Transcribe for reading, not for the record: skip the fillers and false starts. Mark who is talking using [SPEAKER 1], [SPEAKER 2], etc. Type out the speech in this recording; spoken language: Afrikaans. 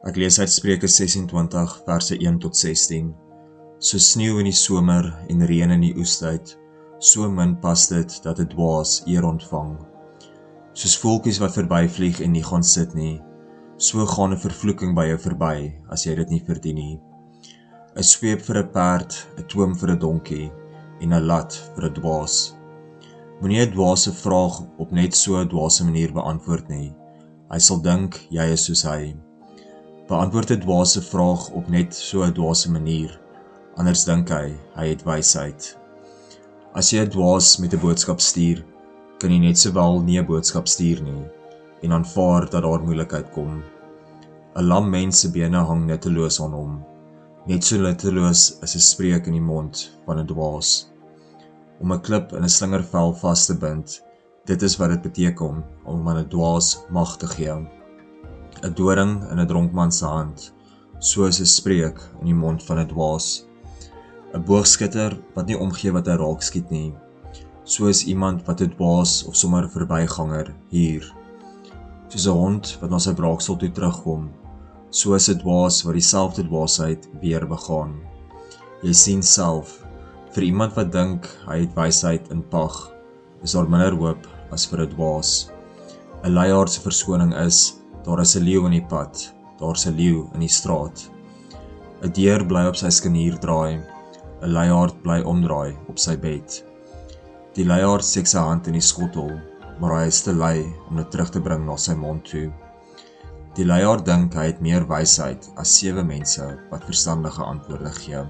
[SPEAKER 1] Ek lees uit Spreuke 26 verse 1 tot 16. So sneeu in die somer en reën in die oestyd, so min pas dit dat 'n dwaas eer ontvang. Soos voeltjies wat verbyvlieg en nie gaan sit nie, so gaan 'n vervloeking by jou verby as jy dit nie verdien nie. 'n Sweep vir 'n perd, 'n toom vir 'n donkie en 'n lat vir 'n dwaas. Moenie 'n dwaase vraag op net so 'n dwaase manier beantwoord nie. Hy sal dink jy is soos hy. Beantwoord 'n dwaase vraag op net so 'n dwaase manier, anders dink hy het wysheid. As jy 'n dwaas met 'n boodskap stuur, kan jy net sowel nie 'n boodskap stuur nie en aanvaar dat daar moeilikheid kom. 'n Lam mens se bene hang nutteloos aan hom. Net so nutteloos is 'n spreek in die mond van 'n dwaas. Om 'n klip in 'n slingervel vas te bind, dit is wat dit beteken om aan 'n dwaas mag te gee. 'n Doring in 'n dronkman se hand, so is 'n spreek in die mond van 'n dwaas. 'n Boogskutter wat nie omgee wat hy raak skiet nie, so is iemand wat 'n dwaas of sommer 'n verbyganger hier. Soos 'n hond wat na sy braaksel toe terugkom, so is 'n dwaas wat dieselfde dwaasheid weer begaan. Jy sien self, vir iemand wat dink hy het wysheid in pag, is daar minder hoop as vir 'n dwaas. 'n Luiaard se verskoning is, daar is 'n leeu in die pad, daar's 'n leeu in die straat. 'n Dier bly op sy skanier draai, 'n luiaard bly omdraai op sy bed. Die luiaard steek sy hand in die skottel, maar hy is te lui om dit terug te bring na sy mond toe. Die luiaard dink hy het meer wysheid as 7 mense wat verstandige antwoorde gee.